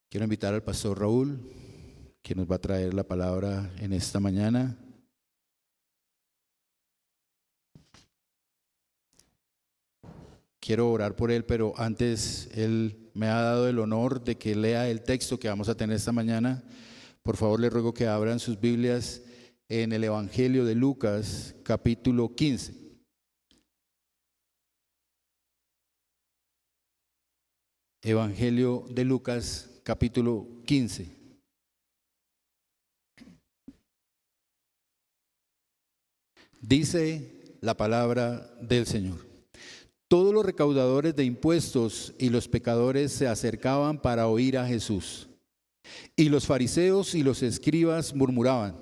Quiero invitar al pastor Raúl, que nos va a traer la palabra en esta mañana. Quiero orar por él, pero antes él me ha dado el honor de que lea el texto que vamos a tener esta mañana. Por favor, les ruego que abran sus Biblias en el Evangelio de Lucas, capítulo 15. Evangelio de Lucas, capítulo 15. Dice la palabra del Señor: todos los recaudadores de impuestos y los pecadores se acercaban para oír a Jesús. Y los fariseos y los escribas murmuraban: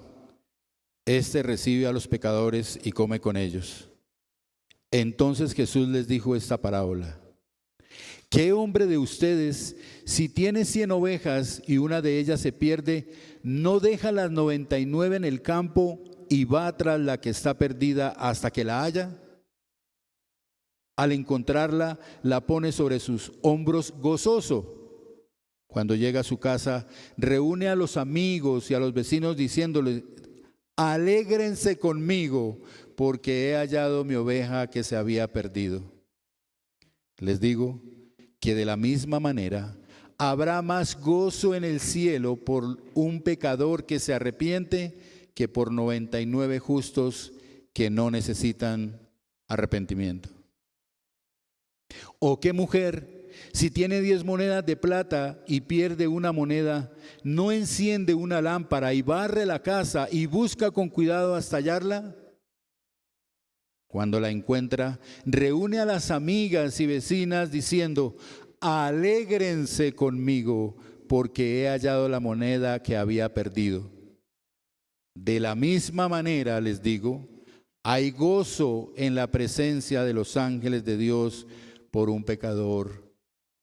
este recibe a los pecadores y come con ellos. Entonces Jesús les dijo esta parábola: ¿qué hombre de ustedes, si tiene 100 ovejas y una de ellas se pierde, no deja las 99 en el campo y va tras la que está perdida hasta que la haya? Al encontrarla, la pone sobre sus hombros gozoso. Cuando llega a su casa, reúne a los amigos y a los vecinos diciéndoles: alégrense conmigo, porque he hallado mi oveja que se había perdido. Les digo que de la misma manera habrá más gozo en el cielo por un pecador que se arrepiente que por 99 justos que no necesitan arrepentimiento. ¿O qué mujer, si tiene 10 monedas de plata y pierde una moneda, no enciende una lámpara y barre la casa y busca con cuidado hasta hallarla? Cuando la encuentra, reúne a las amigas y vecinas diciendo: alégrense conmigo, porque he hallado la moneda que había perdido. De la misma manera, les digo, hay gozo en la presencia de los ángeles de Dios por un pecador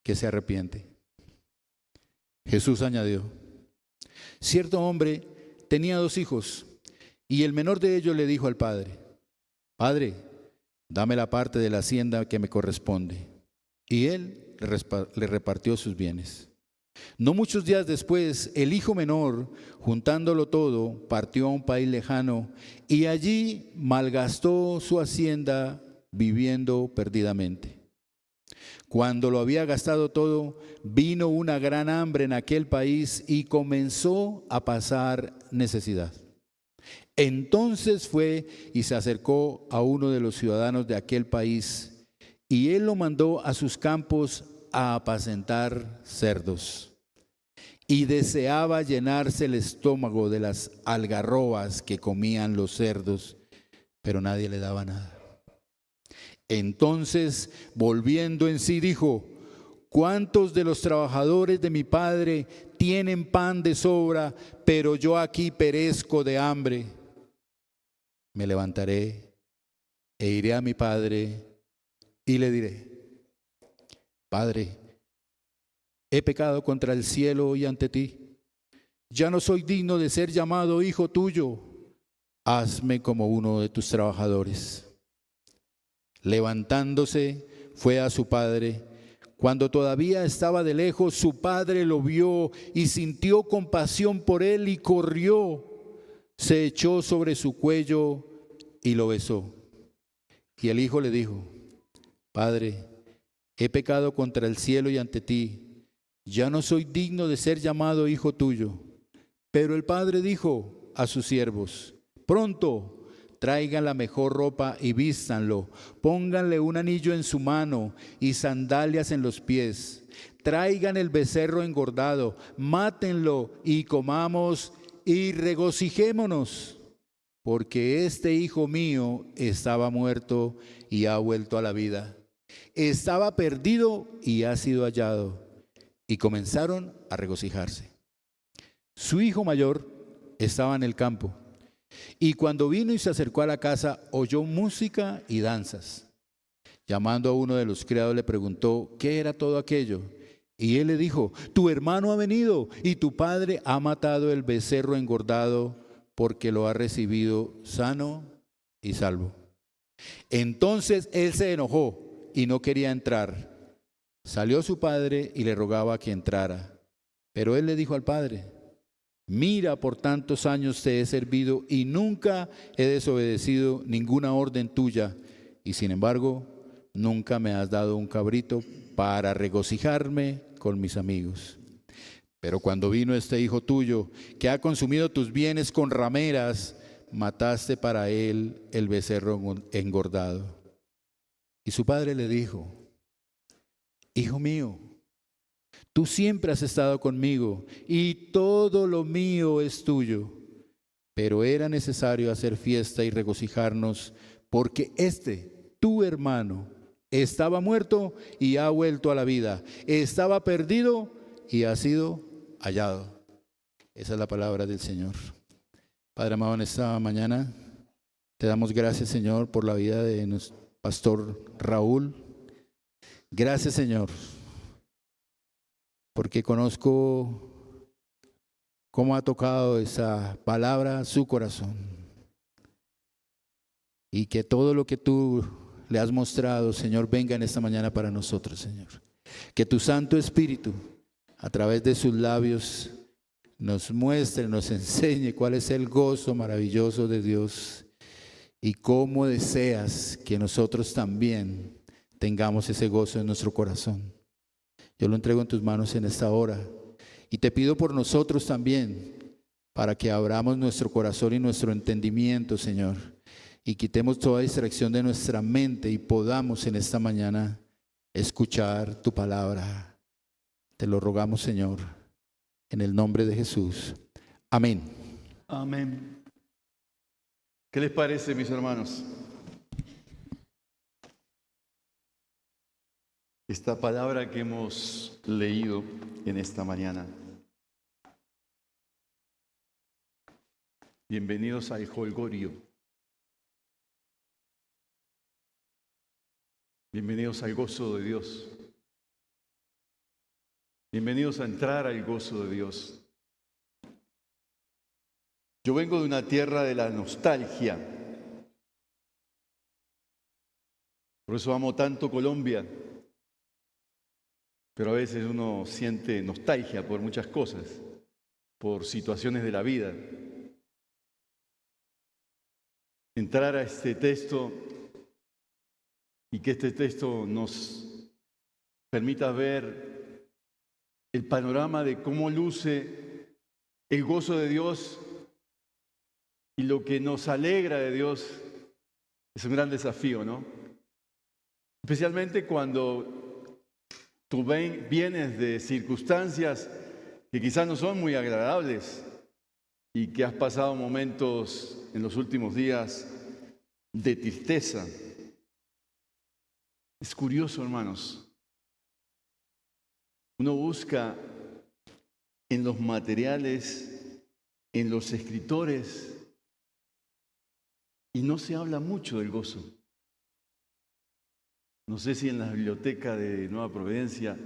que se arrepiente. Jesús añadió: cierto hombre tenía 2 hijos, y el menor de ellos le dijo al padre: Padre, dame la parte de la hacienda que me corresponde. Y él le repartió sus bienes. No muchos días después, el hijo menor, juntándolo todo, partió a un país lejano y allí malgastó su hacienda viviendo perdidamente. Cuando lo había gastado todo, vino una gran hambre en aquel país y comenzó a pasar necesidad. Entonces fue y se acercó a uno de los ciudadanos de aquel país, y él lo mandó a sus campos a apacentar cerdos. Y deseaba llenarse el estómago de las algarrobas que comían los cerdos, pero nadie le daba nada. Entonces, volviendo en sí, dijo: ¿cuántos de los trabajadores de mi padre tienen pan de sobra, pero yo aquí perezco de hambre? Me levantaré e iré a mi padre y le diré: Padre, he pecado contra el cielo y ante ti. Ya no soy digno de ser llamado hijo tuyo. Hazme como uno de tus trabajadores. Levantándose, fue a su padre. Cuando todavía estaba de lejos, su padre lo vio y sintió compasión por él y corrió. Se echó sobre su cuello y lo besó. Y el hijo le dijo: Padre, he pecado contra el cielo y ante ti. Ya no soy digno de ser llamado hijo tuyo. Pero el padre dijo a sus siervos: pronto, traigan la mejor ropa y vístanlo. Pónganle un anillo en su mano y sandalias en los pies. Traigan el becerro engordado, mátenlo y comamos y regocijémonos, porque este hijo mío estaba muerto y ha vuelto a la vida. Estaba perdido y ha sido hallado. Y comenzaron a regocijarse. Su hijo mayor estaba en el campo, y cuando vino y se acercó a la casa, oyó música y danzas. Llamando a uno de los criados, le preguntó qué era todo aquello. Y él le dijo: tu hermano ha venido y tu padre ha matado el becerro engordado, porque lo ha recibido sano y salvo. Entonces él se enojó y no quería entrar. Salió su padre y le rogaba que entrara. Pero él le dijo al padre: mira, por tantos años te he servido y nunca he desobedecido ninguna orden tuya, y sin embargo, nunca me has dado un cabrito para regocijarme con mis amigos. Pero cuando vino este hijo tuyo, que ha consumido tus bienes con rameras, mataste para él el becerro engordado. Y su padre le dijo: hijo mío, tú siempre has estado conmigo y todo lo mío es tuyo. Pero era necesario hacer fiesta y regocijarnos, porque tu hermano, estaba muerto y ha vuelto a la vida. Estaba perdido y ha sido hallado. Esa es la palabra del Señor. Padre amado, en esta mañana te damos gracias, Señor, por la vida de nuestro pastor Raúl. Gracias, Señor, porque conozco cómo ha tocado esa palabra su corazón, y que todo lo que tú le has mostrado, Señor, venga en esta mañana para nosotros, Señor. Que tu Santo Espíritu, a través de sus labios, nos muestre, nos enseñe cuál es el gozo maravilloso de Dios y cómo deseas que nosotros también tengamos ese gozo en nuestro corazón. Yo lo entrego en tus manos en esta hora y te pido por nosotros también, para que abramos nuestro corazón y nuestro entendimiento, Señor, y quitemos toda distracción de nuestra mente y podamos en esta mañana escuchar tu palabra. Te lo rogamos, Señor, en el nombre de Jesús. Amén. Amén. ¿Qué les parece, mis hermanos? Esta palabra que hemos leído en esta mañana. Bienvenidos al Holgorio. Bienvenidos al gozo de Dios. Bienvenidos a entrar al gozo de Dios. Yo vengo de una tierra de la nostalgia. Por eso amo tanto Colombia. Pero a veces uno siente nostalgia por muchas cosas, por situaciones de la vida. Entrar a este texto y que este texto nos permita ver el panorama de cómo luce el gozo de Dios y lo que nos alegra de Dios es un gran desafío, ¿no? Especialmente cuando tú vienes de circunstancias que quizás no son muy agradables y que has pasado momentos en los últimos días de tristeza. Es curioso, hermanos. Uno busca en los materiales, en los escritores, y no se habla mucho del gozo. No sé si en la biblioteca de Nueva Providencia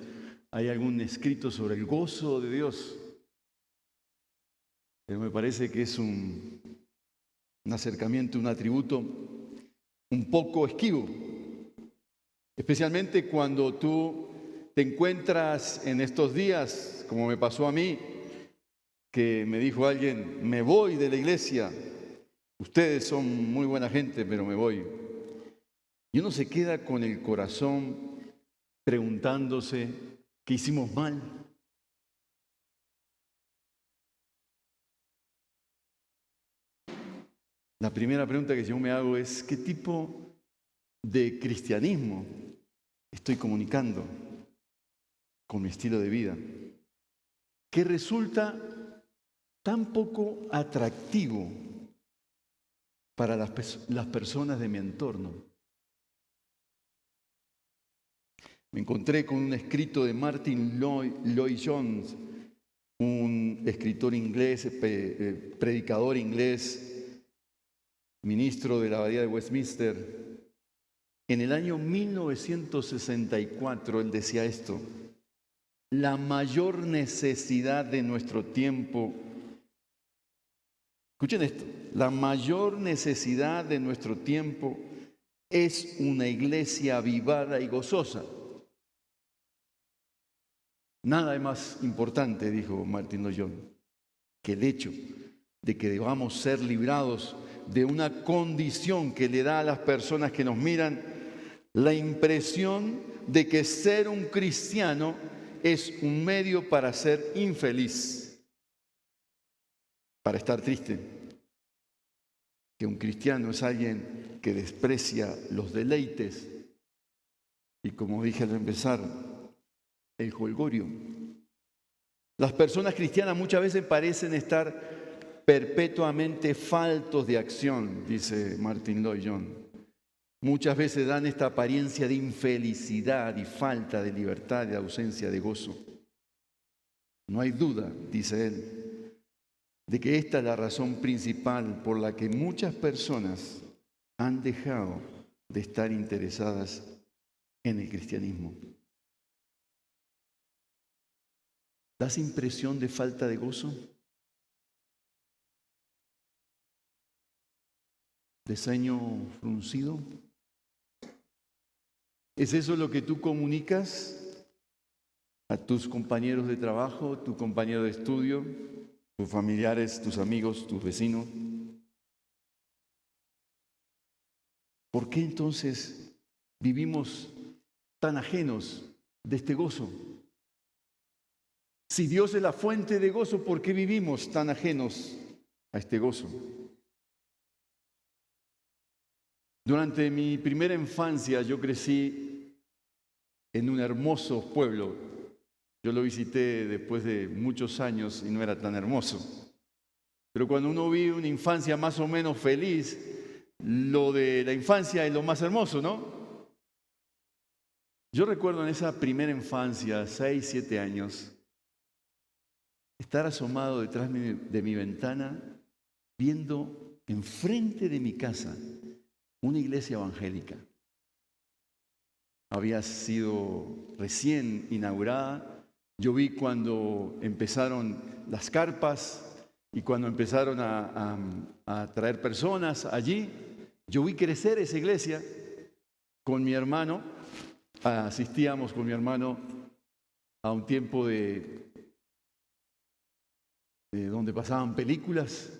hay algún escrito sobre el gozo de Dios, pero me parece que es un acercamiento, un atributo un poco esquivo, especialmente cuando tú te encuentras en estos días, como me pasó a mí, que me dijo alguien: me voy de la iglesia, ustedes son muy buena gente, pero me voy. Y uno se queda con el corazón preguntándose: ¿qué hicimos mal? La primera pregunta que yo me hago es: ¿qué tipo de cristianismo estoy comunicando con mi estilo de vida? Que resulta tan poco atractivo para las personas de mi entorno. Me encontré con un escrito de Martin Lloyd-Jones, un escritor inglés, predicador inglés, ministro de la Abadía de Westminster. En el año 1964 él decía esto: la mayor necesidad de nuestro tiempo, escuchen esto, la mayor necesidad de nuestro tiempo es una iglesia avivada y gozosa. Nada es más importante, dijo Martín Lloyd, que el hecho de que debamos ser librados de una condición que le da a las personas que nos miran la impresión de que ser un cristiano es un medio para ser infeliz, para estar triste. Que un cristiano es alguien que desprecia los deleites y, como dije al empezar, el jolgorio. Las personas cristianas muchas veces parecen estar perpetuamente faltos de acción, dice Martin Lloyd-Jones. Muchas veces dan esta apariencia de infelicidad y falta de libertad y ausencia de gozo. No hay duda, dice él, de que esta es la razón principal por la que muchas personas han dejado de estar interesadas en el cristianismo. ¿Das impresión de falta de gozo? ¿De ceño fruncido? ¿Es eso lo que tú comunicas a tus compañeros de trabajo, tu compañero de estudio, tus familiares, tus amigos, tus vecinos? ¿Por qué entonces vivimos tan ajenos de este gozo? Si Dios es la fuente de gozo, ¿por qué vivimos tan ajenos a este gozo? Durante mi primera infancia yo crecí en un hermoso pueblo. Yo lo visité después de muchos años y no era tan hermoso. Pero cuando uno vive una infancia más o menos feliz, lo de la infancia es lo más hermoso, ¿no? Yo recuerdo en esa primera infancia, 6, 7 años, estar asomado detrás de mi ventana, viendo enfrente de mi casa una iglesia evangélica. Había sido recién inaugurada. Yo vi cuando empezaron las carpas y cuando empezaron a traer personas allí. Yo vi crecer esa iglesia con mi hermano. Asistíamos con mi hermano a un tiempo de donde pasaban películas,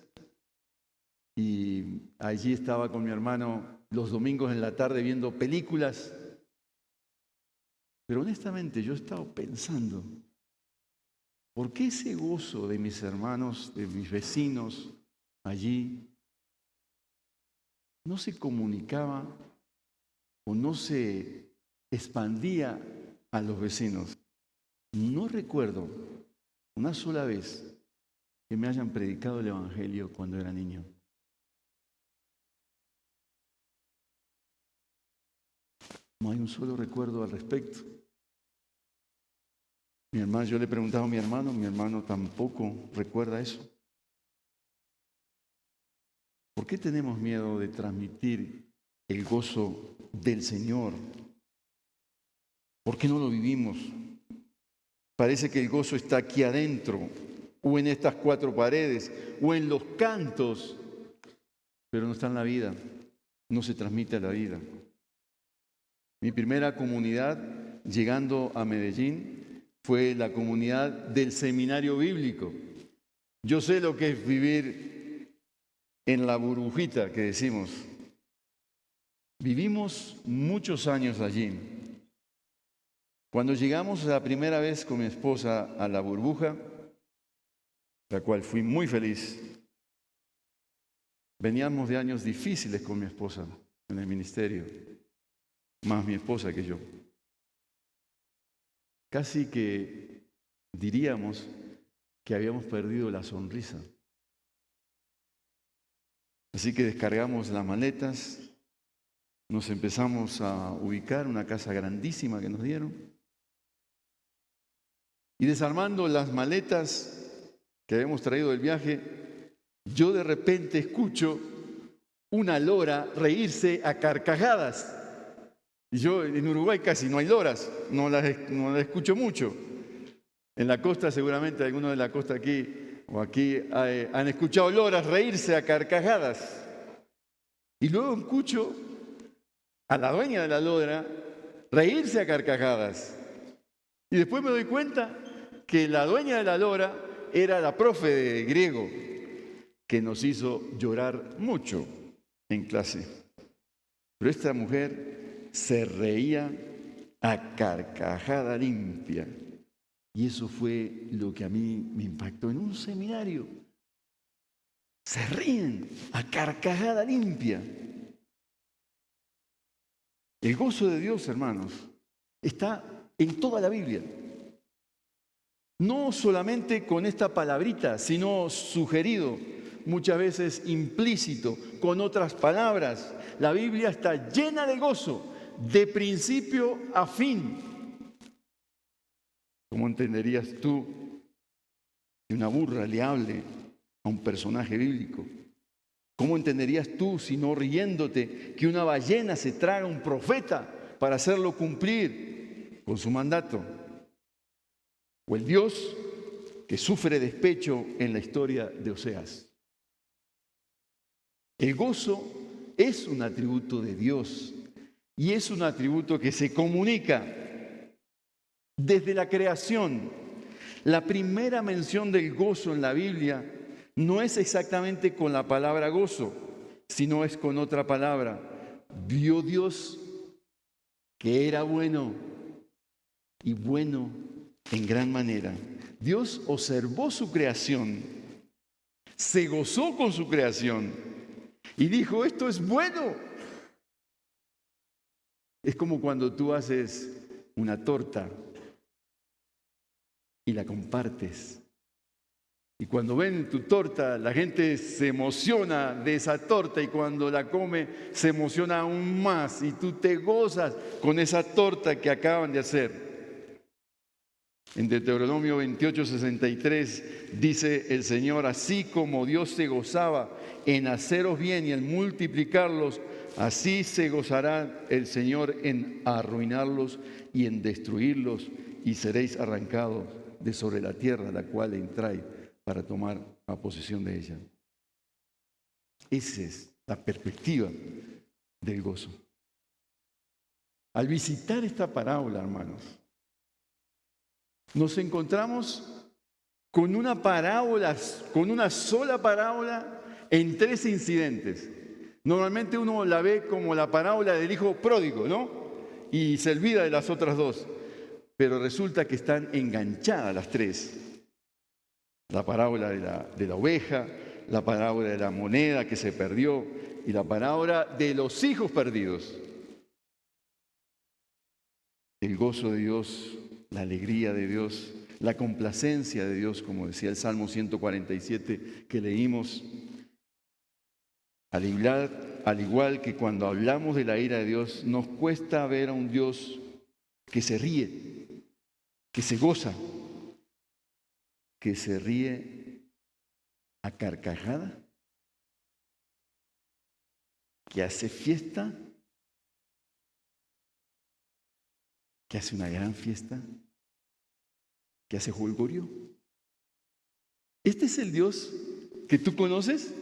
y allí estaba con mi hermano los domingos en la tarde viendo películas. Pero honestamente yo he estado pensando, ¿por qué ese gozo de mis hermanos, de mis vecinos allí, no se comunicaba o no se expandía a los vecinos? No recuerdo una sola vez que me hayan predicado el Evangelio cuando era niño. No hay un solo recuerdo al respecto. Mi hermano, yo le preguntaba a mi hermano tampoco recuerda eso. ¿Por qué tenemos miedo de transmitir el gozo del Señor? ¿Por qué no lo vivimos? Parece que el gozo está aquí adentro, o en estas 4 paredes, o en los cantos, pero no está en la vida, no se transmite a la vida. Mi primera comunidad, llegando a Medellín, fue la comunidad del seminario bíblico. Yo sé lo que es vivir en la burbujita que decimos. Vivimos muchos años allí. Cuando llegamos la primera vez con mi esposa a la burbuja, la cual fui muy feliz, veníamos de años difíciles con mi esposa en el ministerio, más mi esposa que yo. Casi que diríamos que habíamos perdido la sonrisa. Así que descargamos las maletas, nos empezamos a ubicar en una casa grandísima que nos dieron, y desarmando las maletas que habíamos traído del viaje, yo de repente escucho una lora reírse a carcajadas. Y yo en Uruguay casi no hay loras, no las escucho mucho. En la costa seguramente algunos de la costa aquí o aquí han escuchado loras reírse a carcajadas. Y luego escucho a la dueña de la lora reírse a carcajadas. Y después me doy cuenta que la dueña de la lora era la profe de griego, que nos hizo llorar mucho en clase. Pero esta mujer se reía a carcajada limpia. Y eso fue lo que a mí me impactó en un seminario. Se ríen a carcajada limpia. El gozo de Dios, hermanos, está en toda la Biblia. No solamente con esta palabrita, sino sugerido, muchas veces implícito, con otras palabras. La Biblia está llena de gozo, de principio a fin. ¿Cómo entenderías tú que una burra le hable a un personaje bíblico? ¿Cómo entenderías tú, si no riéndote, que una ballena se traga a un profeta para hacerlo cumplir con su mandato? O el Dios que sufre despecho en la historia de Oseas. El gozo es un atributo de Dios y es un atributo que se comunica desde la creación. La primera mención del gozo en la Biblia no es exactamente con la palabra gozo, sino es con otra palabra. Vio Dios que era bueno y bueno en gran manera. Dios observó su creación, se gozó con su creación y dijo, esto es bueno. Es como cuando tú haces una torta y la compartes. Y cuando ven tu torta, la gente se emociona de esa torta y cuando la come se emociona aún más y tú te gozas con esa torta que acaban de hacer. En Deuteronomio 28:63 dice el Señor, así como Dios se gozaba en haceros bien y en multiplicarlos, así se gozará el Señor en arruinarlos y en destruirlos y seréis arrancados de sobre la tierra a la cual entráis para tomar la posesión de ella. Esa es la perspectiva del gozo. Al visitar esta parábola, hermanos, nos encontramos con una parábola, con una sola parábola en 3 incidentes. Normalmente uno la ve como la parábola del hijo pródigo, ¿no? Y se olvida de las otras 2. Pero resulta que están enganchadas las 3. La parábola de la oveja, la parábola de la moneda que se perdió y la parábola de los hijos perdidos. El gozo de Dios, la alegría de Dios, la complacencia de Dios, como decía el Salmo 147 que leímos. Al igual que cuando hablamos de la ira de Dios, nos cuesta ver a un Dios que se ríe, que se goza, que se ríe a carcajada, que hace fiesta, que hace una gran fiesta, que hace jolgorio. ¿Este es el Dios que tú conoces?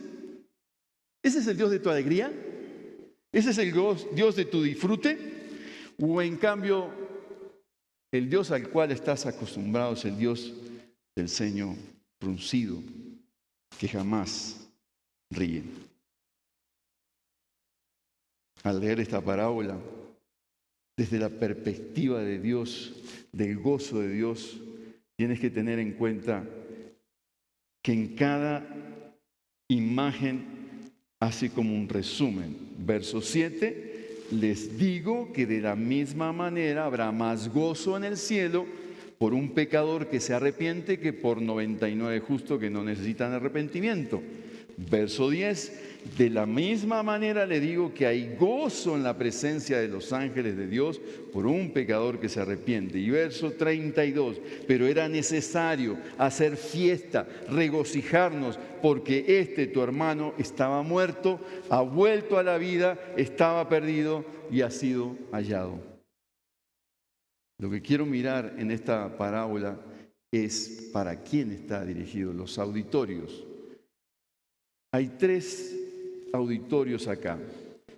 ¿Ese es el Dios de tu alegría? ¿Ese es el Dios de tu disfrute? ¿O en cambio el Dios al cual estás acostumbrado es el Dios del ceño fruncido, que jamás ríe? Al leer esta parábola, desde la perspectiva de Dios, del gozo de Dios, tienes que tener en cuenta que en cada imagen hace como un resumen. Verso 7, les digo que de la misma manera habrá más gozo en el cielo por un pecador que se arrepiente que por 99 justos que no necesitan arrepentimiento. Verso 10, de la misma manera le digo que hay gozo en la presencia de los ángeles de Dios por un pecador que se arrepiente. Y verso 32, pero era necesario hacer fiesta, regocijarnos, porque tu hermano estaba muerto, ha vuelto a la vida, estaba perdido y ha sido hallado. Lo que quiero mirar en esta parábola es para quién está dirigido, los auditorios. Hay 3 auditorios acá.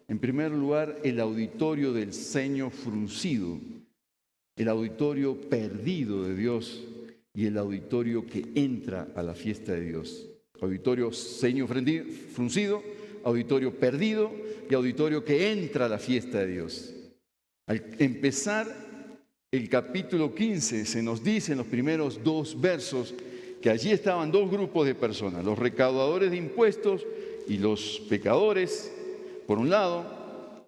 En primer lugar, el auditorio del ceño fruncido, el auditorio perdido de Dios. y el auditorio que entra a la fiesta de Dios. Auditorio ceño fruncido, auditorio perdido y auditorio que entra a la fiesta de Dios. Al empezar el capítulo 15 se nos dice en los primeros 2 versos que allí estaban 2 grupos de personas, los recaudadores de impuestos y los pecadores, por un lado,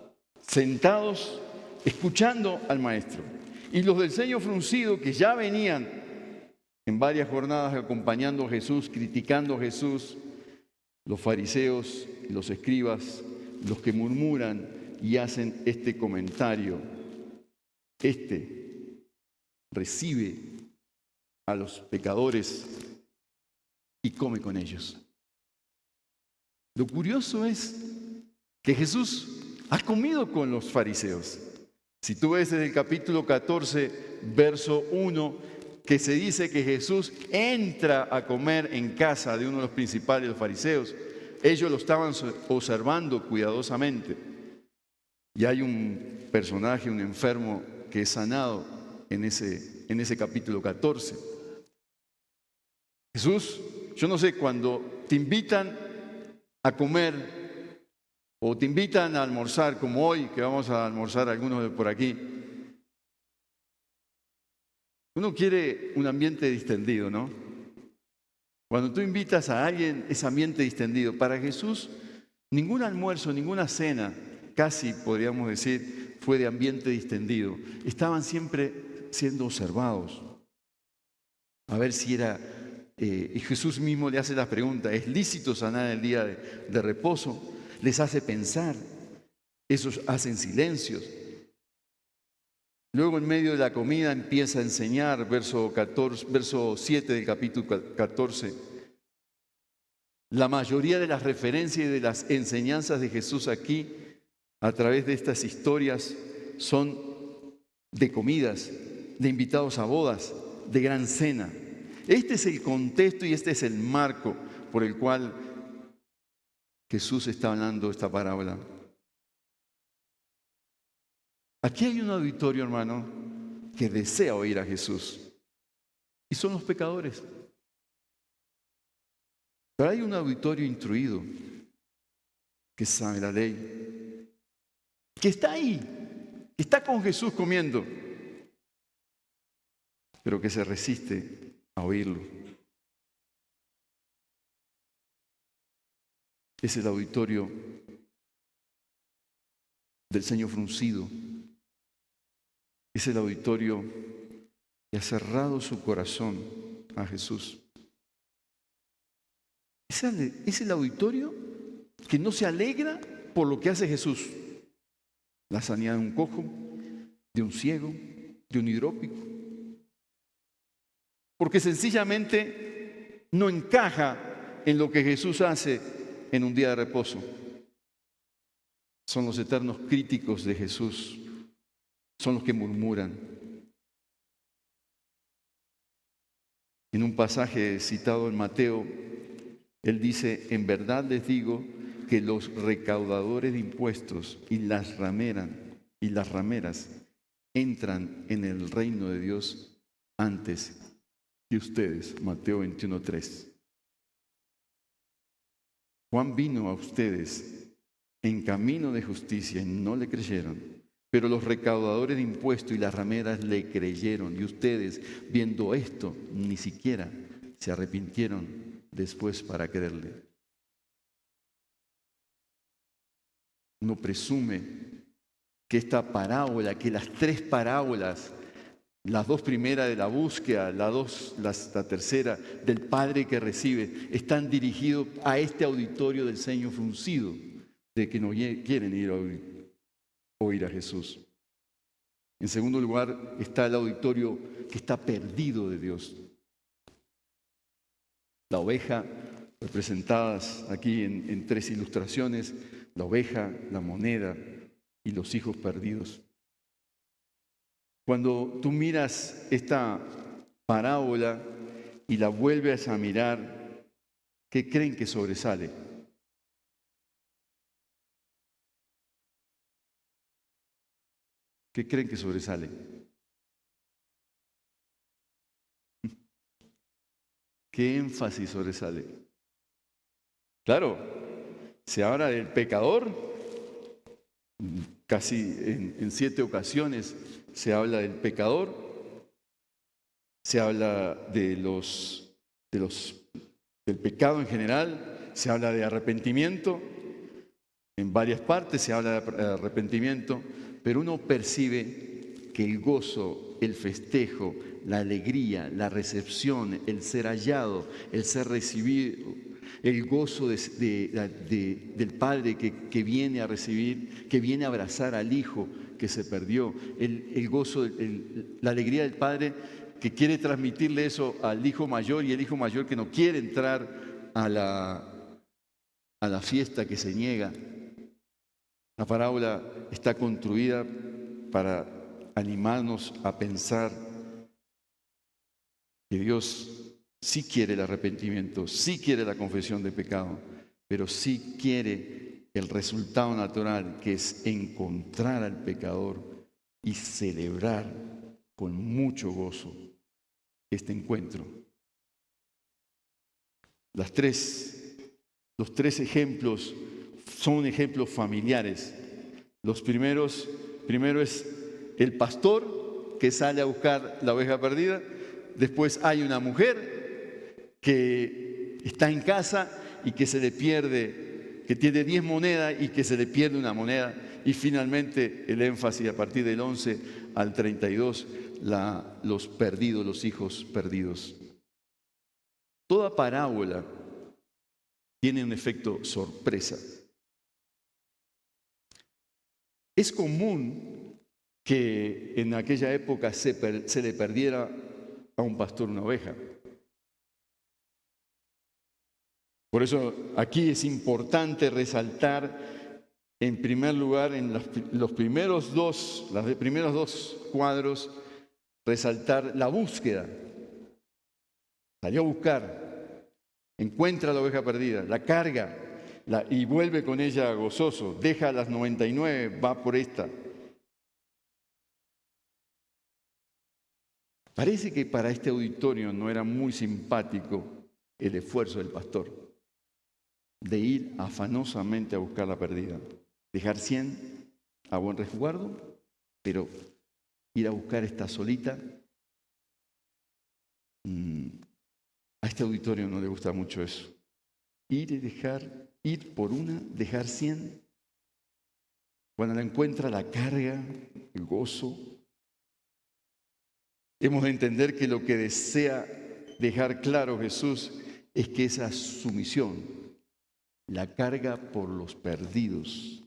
sentados escuchando al maestro, y los del ceño fruncido que ya venían en varias jornadas acompañando a Jesús, criticando a Jesús, los fariseos y los escribas, los que murmuran y hacen este comentario: este recibe a los pecadores y come con ellos. Lo curioso es que Jesús ha comido con los fariseos. Si tú ves desde el capítulo 14, verso 1, que se dice que Jesús entra a comer en casa de uno de los principales de los fariseos, ellos lo estaban observando cuidadosamente. Y hay un personaje, un enfermo, que es sanado en ese capítulo 14. Jesús, yo no sé, cuando te invitan a comer o te invitan a almorzar, como hoy, que vamos a almorzar algunos de por aquí, uno quiere un ambiente distendido, ¿no? Cuando tú invitas a alguien, es ambiente distendido. Para Jesús, ningún almuerzo, ninguna cena, casi podríamos decir, fue de ambiente distendido. Estaban siempre siendo observados. A ver si era... y Jesús mismo le hace la pregunta: ¿es lícito sanar el día de reposo? Les hace pensar. Esos hacen silencios. Luego, en medio de la comida, empieza a enseñar, verso 7 del capítulo 14. La mayoría de las referencias y de las enseñanzas de Jesús aquí, a través de estas historias, son de comidas, de invitados a bodas, de gran cena. Este es el contexto y este es el marco por el cual Jesús está hablando esta parábola. Aquí hay un auditorio, hermano, que desea oír a Jesús. Y son los pecadores. Pero hay un auditorio instruido que sabe la ley, que está ahí, que está con Jesús comiendo, pero que se resiste a oírlo. Es el auditorio del ceño fruncido. Es el auditorio que ha cerrado su corazón a Jesús. Es el auditorio que no se alegra por lo que hace Jesús. La sanidad de un cojo, de un ciego, de un hidrópico. Porque sencillamente no encaja en lo que Jesús hace en un día de reposo. Son los eternos críticos de Jesús. Son los que murmuran. En un pasaje citado en Mateo, él dice: en verdad les digo que los recaudadores de impuestos y las rameras entran en el reino de Dios antes que ustedes. Mateo 21:3. Juan vino a ustedes en camino de justicia y no le creyeron. Pero los recaudadores de impuestos y las rameras le creyeron, y ustedes, viendo esto, ni siquiera se arrepintieron después para creerle. Uno presume que esta parábola, que las 3 parábolas, las 2 primeras de la búsqueda, la tercera del Padre que recibe, están dirigidos a este auditorio del ceño fruncido, de que no quieren ir a oír a Jesús. En segundo lugar está el auditorio que está perdido de Dios. La oveja, representadas aquí en 3 ilustraciones: la oveja, la moneda y los hijos perdidos. Cuando tú miras esta parábola y la vuelves a mirar, ¿qué creen que sobresale? ¿Qué creen que sobresale? ¿Qué énfasis sobresale? Claro, se habla del pecador, casi en 7 ocasiones se habla del pecador, se habla del pecado en general, se habla de arrepentimiento, en varias partes se habla de arrepentimiento, pero uno percibe que el gozo, el festejo, la alegría, la recepción, el ser hallado, el ser recibido, el gozo del Padre que viene a recibir, que viene a abrazar al Hijo que se perdió, el gozo, la alegría del Padre que quiere transmitirle eso al Hijo mayor y el Hijo mayor que no quiere entrar a la fiesta, que se niega. La parábola está construida para animarnos a pensar que Dios sí quiere el arrepentimiento, sí quiere la confesión de pecado, pero sí quiere el resultado natural, que es encontrar al pecador y celebrar con mucho gozo este encuentro. Los tres ejemplos son ejemplos familiares. Primero es el pastor que sale a buscar la oveja perdida. Después hay una mujer que está en casa y que se le pierde, que tiene 10 monedas y que se le pierde una moneda. Y finalmente el énfasis a partir del 11 al 32, los perdidos, los hijos perdidos. Toda parábola tiene un efecto sorpresa. Es común que en aquella época se le perdiera a un pastor una oveja. Por eso aquí es importante resaltar, en primer lugar, en los primeros dos cuadros, resaltar la búsqueda. Salió a buscar, encuentra la oveja perdida, la carga y vuelve con ella gozoso, deja las 99, va por esta. Parece que para este auditorio no era muy simpático el esfuerzo del pastor de ir afanosamente a buscar la perdida, dejar 100 a buen resguardo, pero ir a buscar esta solita. A este auditorio no le gusta mucho eso. Ir por una, dejar 100. Cuando la encuentra, la carga, el gozo. Hemos de entender que lo que desea dejar claro Jesús es que esa es su misión, la carga por los perdidos,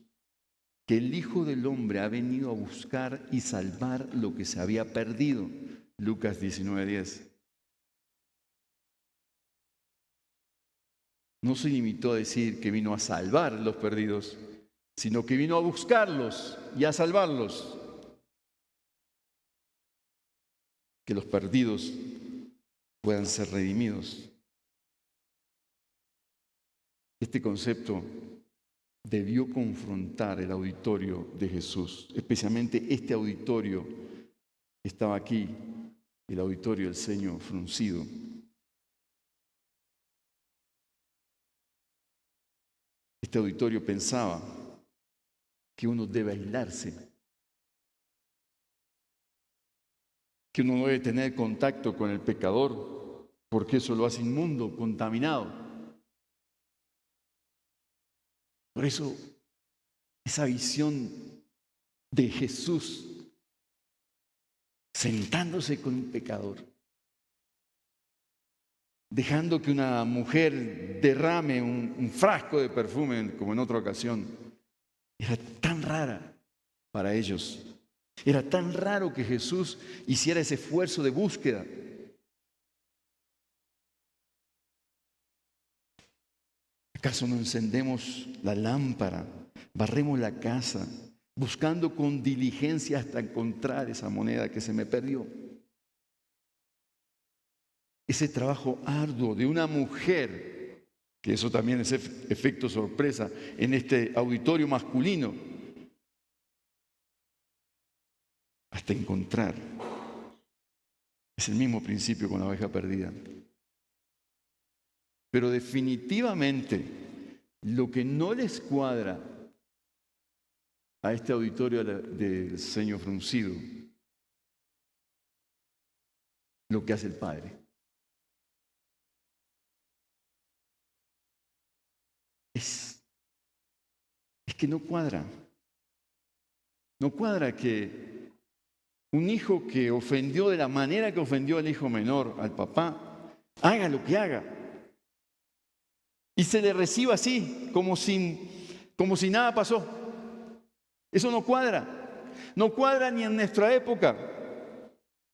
que el Hijo del Hombre ha venido a buscar y salvar lo que se había perdido. Lucas 19:10. No se limitó a decir que vino a salvar los perdidos, sino que vino a buscarlos y a salvarlos. Que los perdidos puedan ser redimidos. Este concepto debió confrontar el auditorio de Jesús, especialmente este auditorio que estaba aquí, el auditorio del ceño fruncido. Este auditorio pensaba que uno debe aislarse, que uno no debe tener contacto con el pecador, porque eso lo hace inmundo, contaminado. Por eso, esa visión de Jesús sentándose con un pecador, dejando que una mujer derrame un frasco de perfume, como en otra ocasión, era tan rara para ellos. Era tan raro que Jesús hiciera ese esfuerzo de búsqueda. ¿Acaso no encendemos la lámpara, barremos la casa, buscando con diligencia hasta encontrar esa moneda que se me perdió? Ese trabajo arduo de una mujer, que eso también es efecto sorpresa en este auditorio masculino, hasta encontrar. Es el mismo principio con la oveja perdida. Pero definitivamente lo que no les cuadra a este auditorio del ceño fruncido, lo que hace el padre. Es que no cuadra. No cuadra que un hijo que ofendió de la manera que ofendió al hijo menor, al papá, haga lo que haga. Y se le reciba así, como si nada pasó. Eso no cuadra. No cuadra ni en nuestra época.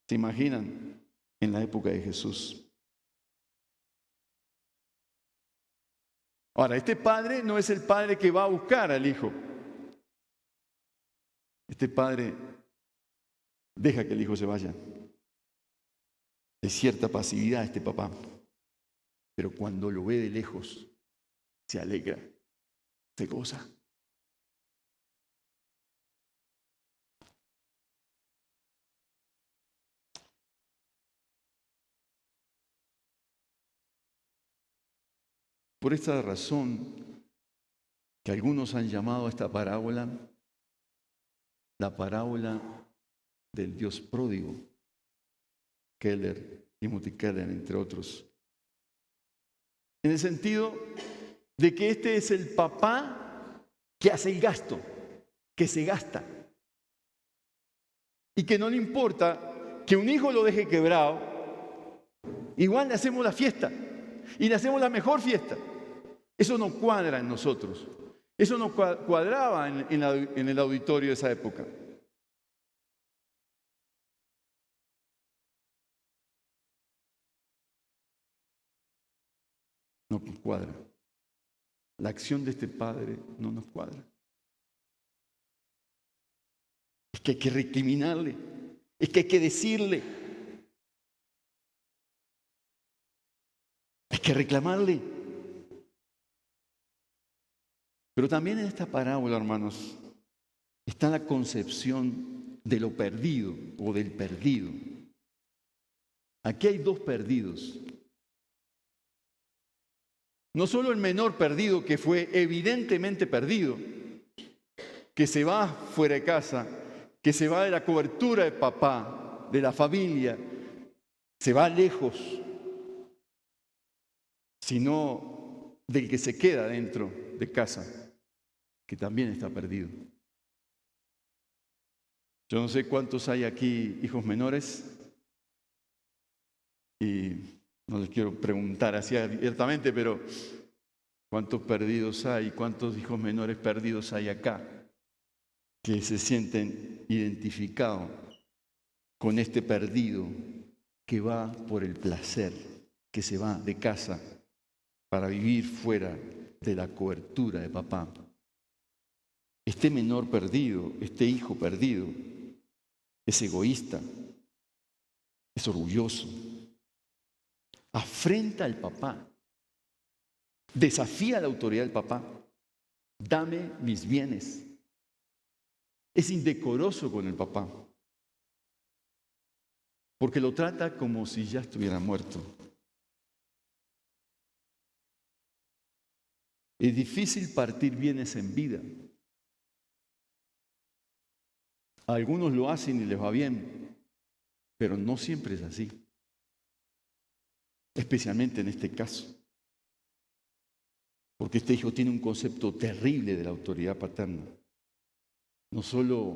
¿Se imaginan? En la época de Jesús. Ahora, este padre no es el padre que va a buscar al hijo. Este padre deja que el hijo se vaya. Es cierta pasividad este papá. Pero cuando lo ve de lejos, se alegra, se goza. Por esta razón que algunos han llamado a esta parábola la parábola del Dios pródigo, Keller, Timothy Keller, entre otros. En el sentido de que este es el papá que hace el gasto, que se gasta. Y que no le importa que un hijo lo deje quebrado, igual le hacemos la fiesta. Y le hacemos la mejor fiesta. Eso no cuadra en nosotros. Eso no cuadraba en el auditorio de esa época. No cuadra. La acción de este padre no nos cuadra. Es que hay que recriminarle. Es que hay que decirle. Hay que reclamarle. Pero también en esta parábola, hermanos, está la concepción de lo perdido o del perdido. Aquí hay dos perdidos. No solo el menor perdido, que fue evidentemente perdido, que se va fuera de casa, que se va de la cobertura de papá, de la familia, se va lejos, sino del que se queda dentro de casa, que también está perdido. Yo no sé cuántos hay aquí hijos menores y no les quiero preguntar así abiertamente, pero ¿cuántos perdidos hay? ¿Cuántos hijos menores perdidos hay acá que se sienten identificados con este perdido que va por el placer, que se va de casa para vivir fuera de la cobertura de papá? Este menor perdido, este hijo perdido, es egoísta, es orgulloso, afrenta al papá, desafía la autoridad del papá, dame mis bienes. Es indecoroso con el papá, porque lo trata como si ya estuviera muerto. Es difícil partir bienes en vida. Algunos lo hacen y les va bien, pero no siempre es así. Especialmente en este caso. Porque este hijo tiene un concepto terrible de la autoridad paterna. No solo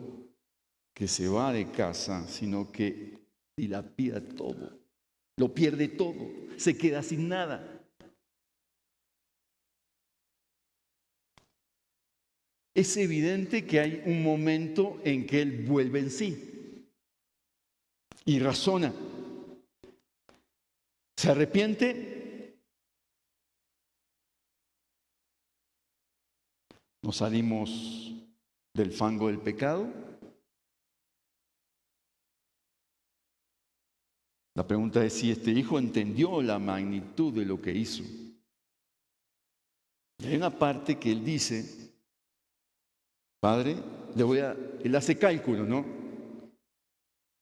que se va de casa, sino que dilapida todo. Lo pierde todo. Se queda sin nada. Es evidente que hay un momento en que él vuelve en sí y razona. ¿Se arrepiente? ¿Nos salimos del fango del pecado? La pregunta es si este hijo entendió la magnitud de lo que hizo. Y hay una parte que él dice: Padre, él hace cálculo, ¿no?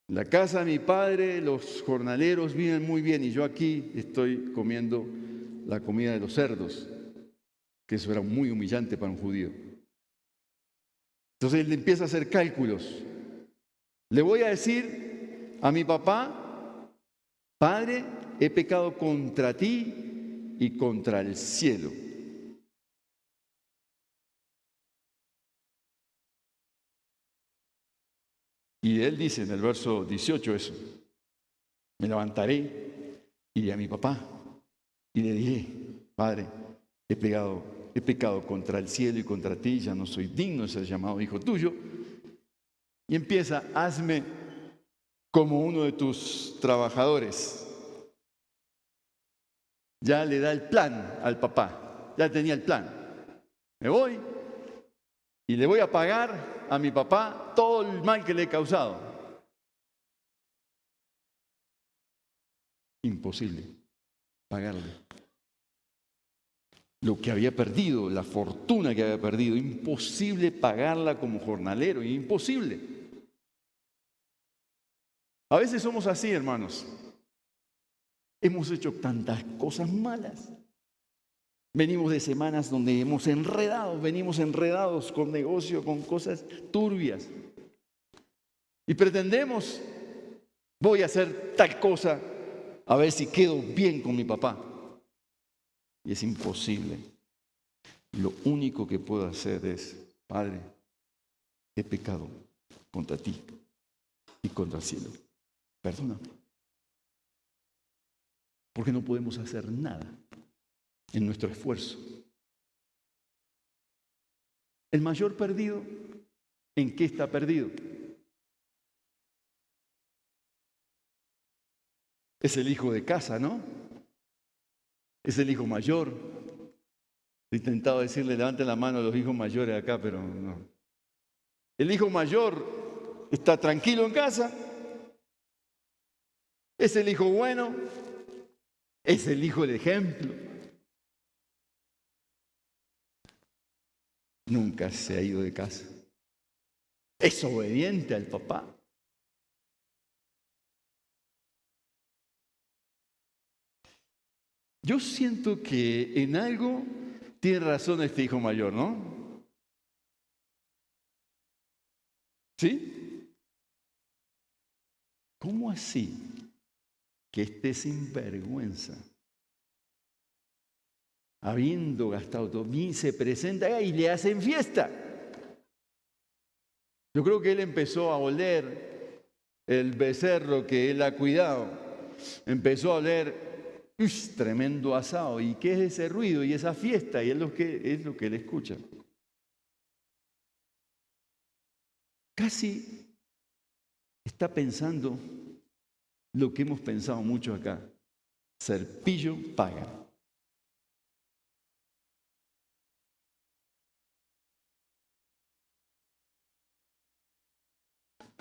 En la casa de mi padre los jornaleros viven muy bien y yo aquí estoy comiendo la comida de los cerdos, que eso era muy humillante para un judío. Entonces él empieza a hacer cálculos. Le voy a decir a mi papá: Padre, he pecado contra ti y contra el cielo. Y él dice en el verso 18 eso: me levantaré, iré a mi papá y le diré: Padre, he pecado contra el cielo y contra ti, ya no soy digno de ser llamado hijo tuyo. Y empieza: hazme como uno de tus trabajadores. Ya le da el plan al papá, ya tenía el plan. Me voy y le voy a pagar a mi papá todo el mal que le he causado. Imposible pagarle lo que había perdido, la fortuna que había perdido. Imposible pagarla como jornalero, imposible. A veces somos así, hermanos. Hemos hecho tantas cosas malas. Venimos de semanas donde venimos enredados con negocio, con cosas turbias. Y pretendemos: voy a hacer tal cosa, a ver si quedo bien con mi papá. Y es imposible. Lo único que puedo hacer es: Padre, he pecado contra ti y contra el cielo. Perdóname. Porque no podemos hacer nada en nuestro esfuerzo. El mayor perdido, ¿en qué está perdido? Es el hijo de casa, ¿no? Es el hijo mayor. He intentado decirle: levanten la mano a los hijos mayores acá, pero no. El hijo mayor está tranquilo en casa. Es el hijo bueno. Es el hijo de ejemplo. Nunca se ha ido de casa. Es obediente al papá. Yo siento que en algo tiene razón este hijo mayor, ¿no? ¿Sí? ¿Cómo así que este sinvergüenza, habiendo gastado todo, bien se presenta y le hacen fiesta? Yo creo que él empezó a oler el becerro que él ha cuidado. Empezó a oler tremendo asado. ¿Y qué es ese ruido y esa fiesta? Y es lo que él escucha. Casi está pensando lo que hemos pensado mucho acá: Serpillo paga.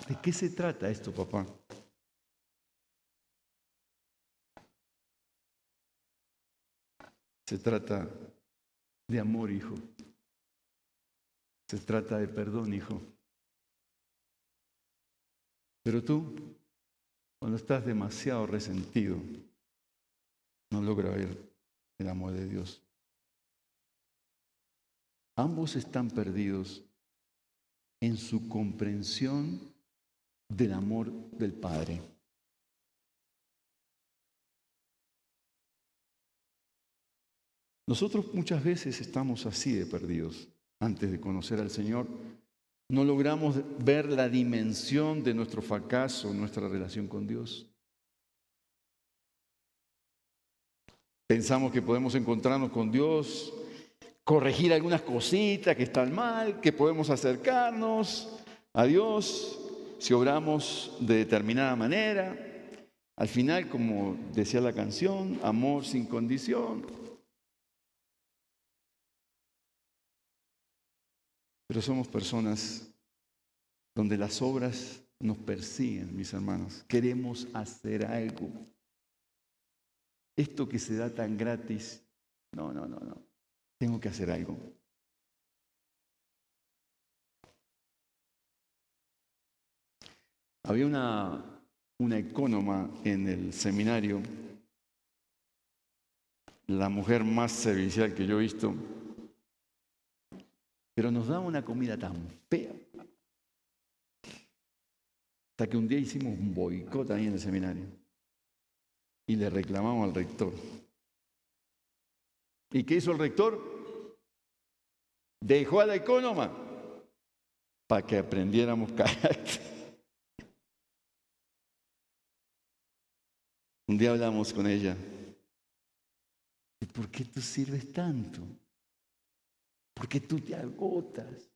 ¿De qué se trata esto, papá? Se trata de amor, hijo. Se trata de perdón, hijo. Pero tú, cuando estás demasiado resentido, no logras ver el amor de Dios. Ambos están perdidos en su comprensión del amor del Padre. Nosotros muchas veces estamos así de perdidos. Antes de conocer al Señor, no logramos ver la dimensión de nuestro fracaso, nuestra relación con Dios. Pensamos que podemos encontrarnos con Dios, corregir algunas cositas que están mal, que podemos acercarnos a Dios si obramos de determinada manera. Al final, como decía la canción, amor sin condición. Pero somos personas donde las obras nos persiguen, mis hermanos. Queremos hacer algo. Esto que se da tan gratis, no. Tengo que hacer algo. Había una ecónoma en el seminario. la mujer más servicial que yo he visto, pero nos daba una comida tan fea. Hasta que un día hicimos un boicot ahí en el seminario y le reclamamos al rector. ¿Y qué hizo el rector? Dejó a la ecónoma para que aprendiéramos carácter. Un día hablamos con ella. ¿Y por qué tú sirves tanto? ¿Por qué tú te agotas?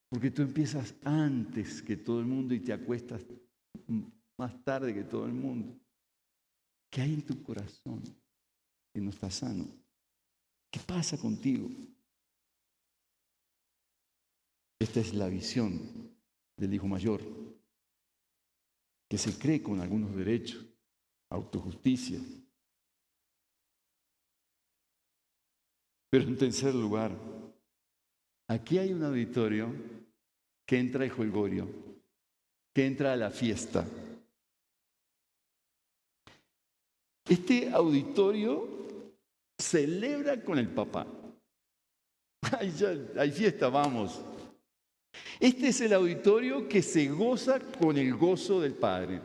Porque tú empiezas antes que todo el mundo y te acuestas más tarde que todo el mundo. ¿Qué hay en tu corazón que no está sano? ¿Qué pasa contigo? Esta es la visión del hijo mayor, que se cree con algunos derechos, autojusticia. Pero en tercer lugar, aquí hay un auditorio que entra el jolgorio, que entra a la fiesta. Este auditorio celebra con el papá. Hay fiesta, vamos. Este es el auditorio que se goza con el gozo del Padre.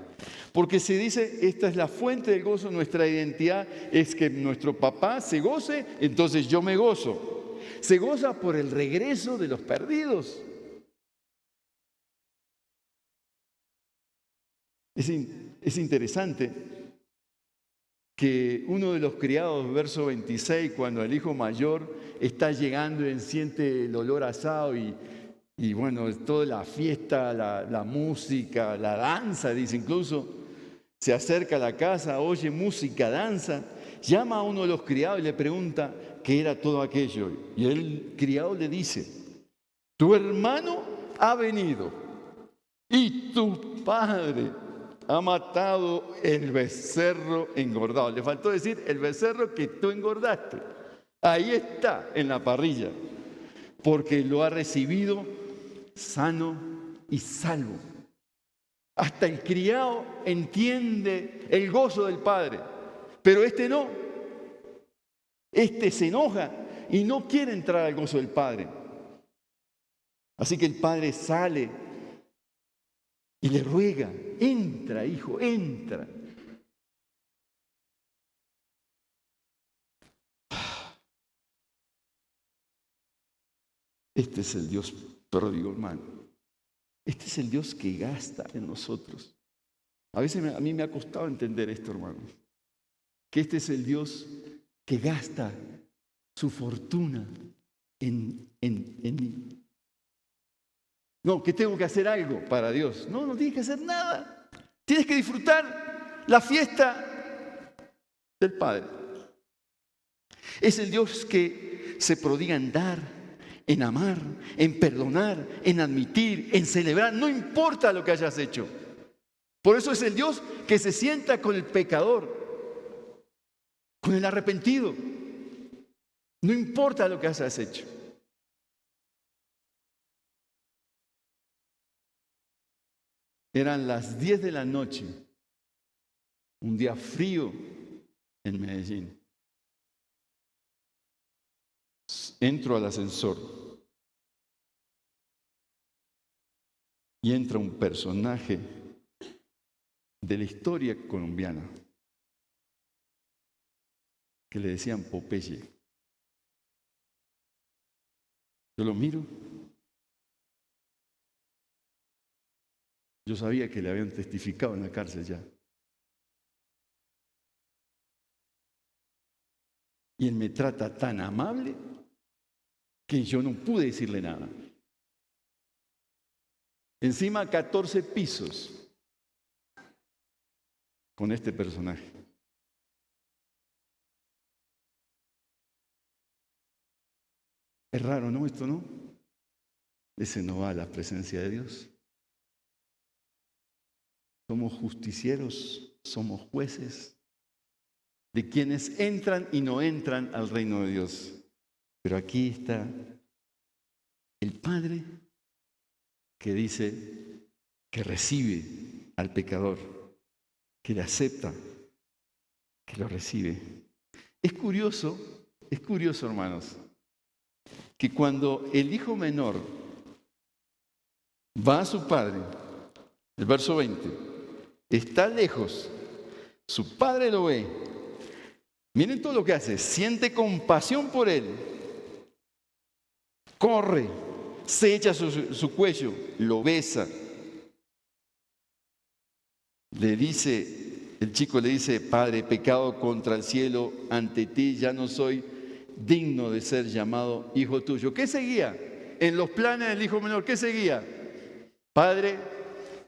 Porque se dice, esta es la fuente del gozo, nuestra identidad es que nuestro papá se goce, entonces yo me gozo. Se goza por el regreso de los perdidos. Es interesante que uno de los criados, verso 26, cuando el hijo mayor está llegando y siente el olor a asado y bueno, toda la fiesta, la música, la danza, dice incluso, se acerca a la casa, oye música, danza, llama a uno de los criados y le pregunta qué era todo aquello. Y el criado le dice, tu hermano ha venido y tu padre ha matado el becerro engordado. Le faltó decir el becerro que tú engordaste. Ahí está en la parrilla, porque lo ha recibido sano y salvo. Hasta el criado entiende el gozo del padre, pero este no. Este se enoja y no quiere entrar al gozo del padre. Así que el padre sale y le ruega, entra, hijo, entra. Este es el Dios pródigo, hermano. Este es el Dios que gasta en nosotros. A veces a mí me ha costado entender esto, hermano. Que este es el Dios que gasta su fortuna en mí. No, que tengo que hacer algo para Dios. No, no tienes que hacer nada. Tienes que disfrutar la fiesta del Padre. Es el Dios que se prodiga en dar, en amar, en perdonar, en admitir, en celebrar, no importa lo que hayas hecho. Por eso es el Dios que se sienta con el pecador, con el arrepentido. No importa lo que hayas hecho. Eran las 10 de la noche, un día frío en Medellín. Entro al ascensor y entra un personaje de la historia colombiana que le decían Popeye. Yo lo miro. Yo sabía que le habían testificado en la cárcel ya. Y él me trata tan amable que yo no pude decirle nada. Encima 14 pisos con este personaje. Es raro, ¿no? Esto, ¿no? Ese no va a la presencia de Dios. Somos justicieros, somos jueces de quienes entran y no entran al reino de Dios. Pero aquí está el Padre que dice que recibe al pecador, que le acepta, que lo recibe. Es curioso, hermanos, que cuando el hijo menor va a su padre, el verso 20, está lejos, su padre lo ve, miren todo lo que hace, siente compasión por él, corre, se echa su cuello, lo besa, el chico le dice, Padre, he pecado contra el cielo, ante ti ya no soy digno de ser llamado hijo tuyo. ¿Qué seguía? En los planes del hijo menor, ¿qué seguía? Padre,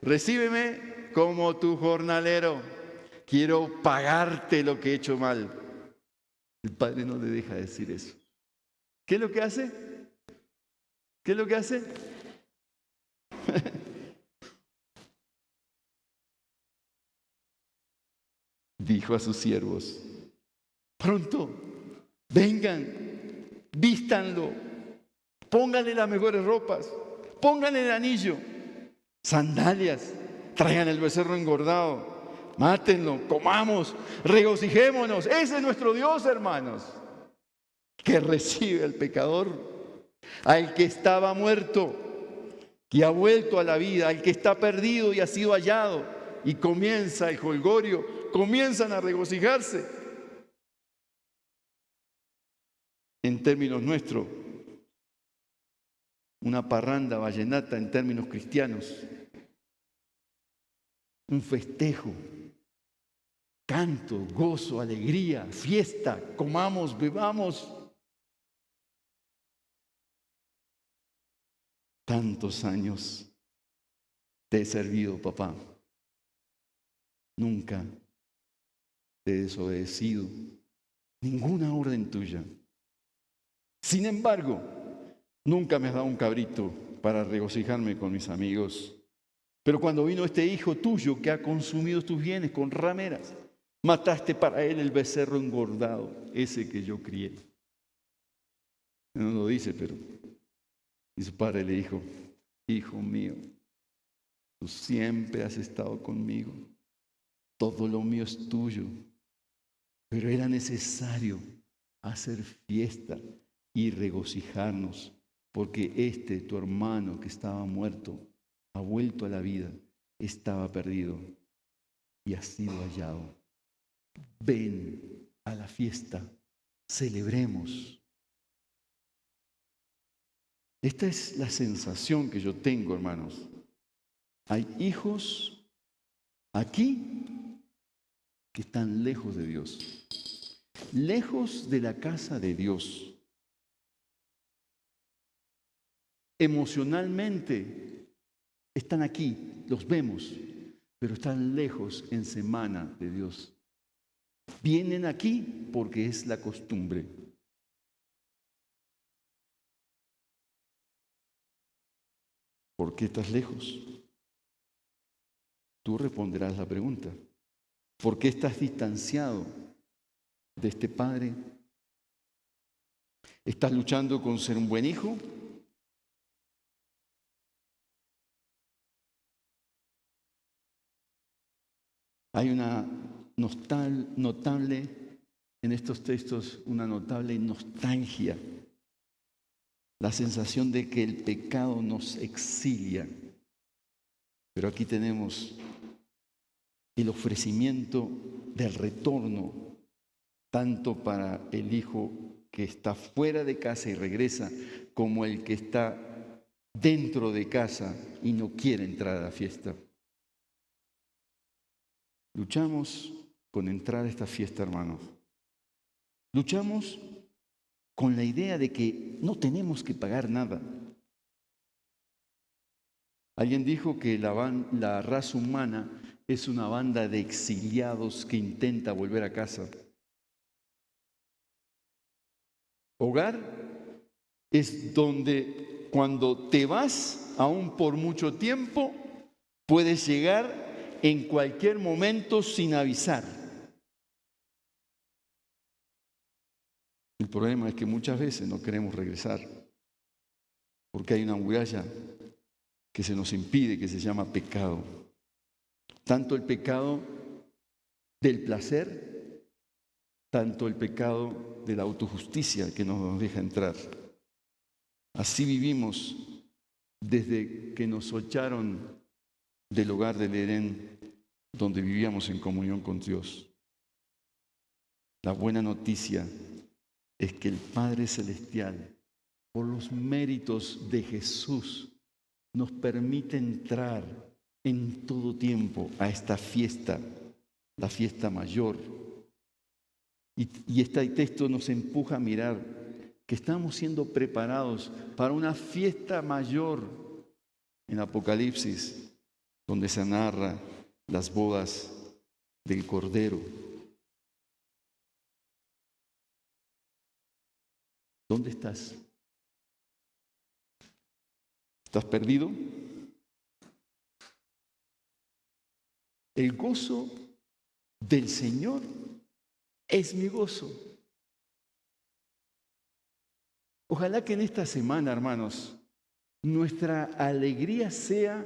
recíbeme como tu jornalero, quiero pagarte lo que he hecho mal. El padre no le deja decir eso. ¿Qué es lo que hace? ¿Qué es lo que hace? Dijo a sus siervos, pronto, vengan, vístanlo, pónganle las mejores ropas, pónganle el anillo, sandalias, traigan el becerro engordado, mátenlo, comamos, regocijémonos. Ese es nuestro Dios, hermanos, que recibe al pecador, al que estaba muerto, que ha vuelto a la vida, al que está perdido y ha sido hallado. Y comienza el jolgorio, comienzan a regocijarse. En términos nuestros, una parranda vallenata en términos cristianos, un festejo, canto, gozo, alegría, fiesta, comamos, bebamos. Tantos años te he servido, papá. Nunca te he desobedecido ninguna orden tuya. Sin embargo, nunca me has dado un cabrito para regocijarme con mis amigos. Pero cuando vino este hijo tuyo que ha consumido tus bienes con rameras, mataste para él el becerro engordado, ese que yo crié. No lo dice, pero... Y su padre le dijo, hijo mío, tú siempre has estado conmigo. Todo lo mío es tuyo, pero era necesario hacer fiesta y regocijarnos, porque tu hermano que estaba muerto, ha vuelto a la vida, estaba perdido y ha sido hallado. Ven a la fiesta, celebremos. Esta es la sensación que yo tengo, hermanos. Hay hijos aquí que están lejos de Dios, lejos de la casa de Dios. Emocionalmente están aquí, los vemos, pero están lejos en semana de Dios. Vienen aquí porque es la costumbre. ¿Por qué estás lejos? Tú responderás la pregunta. ¿Por qué estás distanciado de este Padre? ¿Estás luchando con ser un buen hijo? Hay una notable, en estos textos, una notable nostalgia. La sensación de que el pecado nos exilia. Pero aquí tenemos el ofrecimiento del retorno, tanto para el hijo que está fuera de casa y regresa, como el que está dentro de casa y no quiere entrar a la fiesta. Luchamos con entrar a esta fiesta, hermanos. Luchamos con la idea de que no tenemos que pagar nada. Alguien dijo que la raza humana es una banda de exiliados que intenta volver a casa. Hogar es donde cuando te vas, aún por mucho tiempo, puedes llegar en cualquier momento sin avisar. El problema es que muchas veces no queremos regresar porque hay una muralla que se nos impide, que se llama pecado. Tanto el pecado del placer tanto el pecado de la autojusticia que nos deja entrar. Así vivimos desde que nos echaron del hogar del Edén, donde vivíamos en comunión con Dios. La buena noticia es que el Padre Celestial, por los méritos de Jesús, nos permite entrar en todo tiempo a esta fiesta, la fiesta mayor. Y este texto nos empuja a mirar que estamos siendo preparados para una fiesta mayor en Apocalipsis, donde se narra las bodas del Cordero. ¿Dónde estás? ¿Estás perdido? El gozo del Señor es mi gozo. Ojalá que en esta semana, hermanos, nuestra alegría sea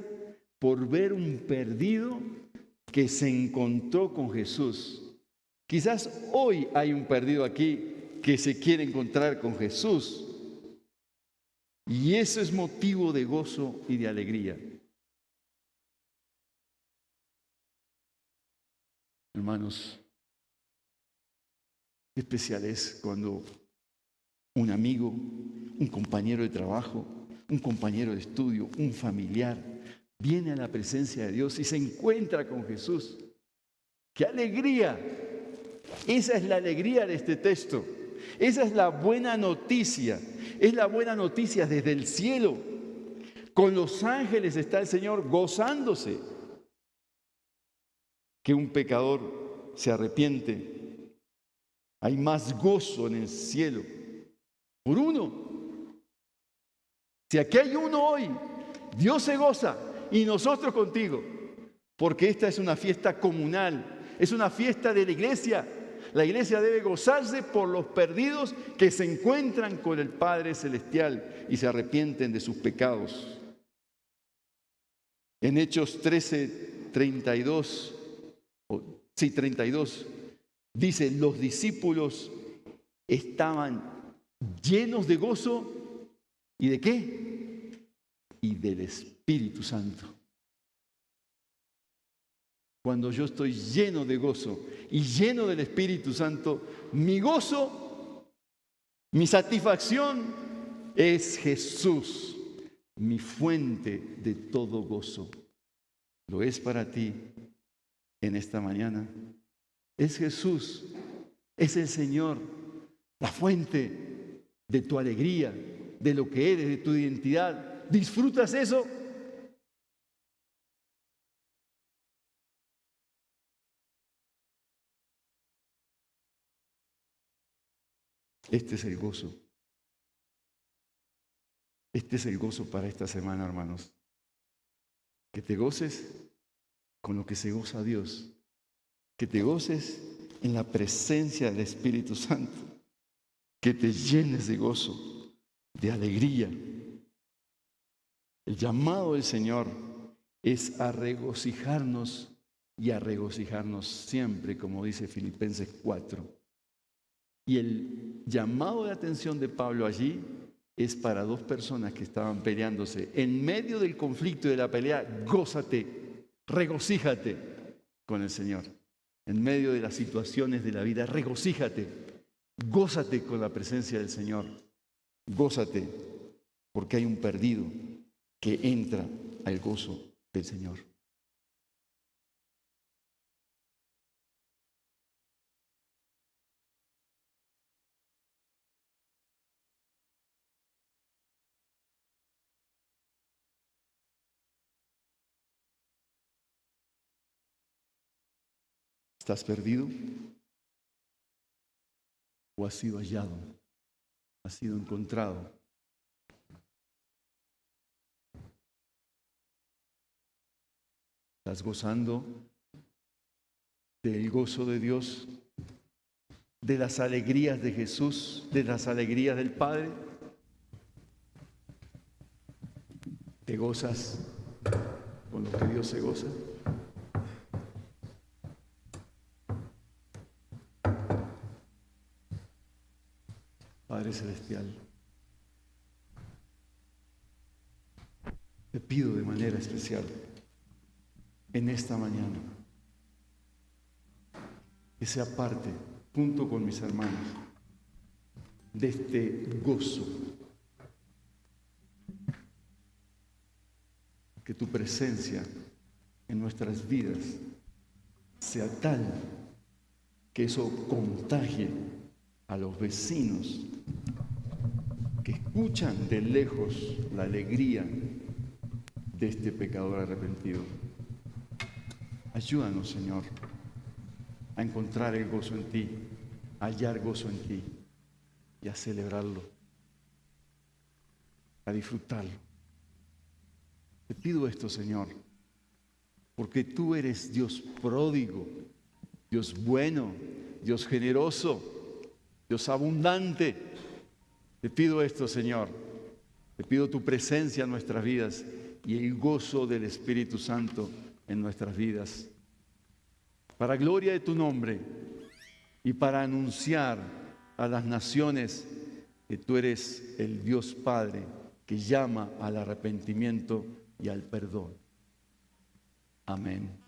por ver un perdido que se encontró con Jesús. Quizás hoy hay un perdido aquí que se quiere encontrar con Jesús. Y eso es motivo de gozo y de alegría. Hermanos, qué especial es cuando un amigo, un compañero de trabajo, un compañero de estudio, un familiar, viene a la presencia de Dios y se encuentra con Jesús. ¡Qué alegría! Esa es la alegría de este texto. Esa es la buena noticia. Es la buena noticia desde el cielo. Con los ángeles está el Señor gozándose. Que un pecador se arrepiente. Hay más gozo en el cielo por uno. Si aquí hay uno hoy, Dios se goza y nosotros contigo, porque esta es una fiesta comunal, es una fiesta de la iglesia. La iglesia debe gozarse por los perdidos que se encuentran con el Padre Celestial y se arrepienten de sus pecados. En Hechos 13, 32, dice, los discípulos estaban llenos de gozo. ¿Y de qué? Y del Espíritu Santo. Cuando yo estoy lleno de gozo y lleno del Espíritu Santo, mi gozo, mi satisfacción es Jesús, mi fuente de todo gozo. ¿Lo es para ti en esta mañana? Es Jesús, es el Señor, la fuente de tu alegría, de lo que eres, de tu identidad. ¿Disfrutas eso? Este es el gozo. Este es el gozo para esta semana, hermanos. Que te goces con lo que se goza Dios. Que te goces en la presencia del Espíritu Santo. Que te llenes de gozo, de alegría. El llamado del Señor es a regocijarnos y a regocijarnos siempre, como dice Filipenses 4. Y el llamado de atención de Pablo allí es para dos personas que estaban peleándose. En medio del conflicto y de la pelea, gózate, regocíjate con el Señor. En medio de las situaciones de la vida, regocíjate, gózate con la presencia del Señor. Gózate, porque hay un perdido que entra al gozo del Señor. ¿Estás perdido? ¿O has sido hallado? ¿Has sido encontrado? ¿Estás gozando del gozo de Dios? ¿De las alegrías de Jesús? ¿De las alegrías del Padre? ¿Te gozas con lo que Dios se goza? Padre Celestial, te pido de manera especial en esta mañana que sea parte, junto con mis hermanos, de este gozo. Que tu presencia en nuestras vidas sea tal que eso contagie a los vecinos que escuchan de lejos la alegría de este pecador arrepentido. Ayúdanos, Señor, a encontrar el gozo en ti, a hallar gozo en ti y a celebrarlo, a disfrutarlo. Te pido esto, Señor, porque tú eres Dios pródigo, Dios bueno, Dios generoso, Dios abundante. Te pido esto, Señor. Te pido tu presencia en nuestras vidas y el gozo del Espíritu Santo en nuestras vidas. Para gloria de tu nombre y para anunciar a las naciones que tú eres el Dios Padre que llama al arrepentimiento y al perdón. Amén.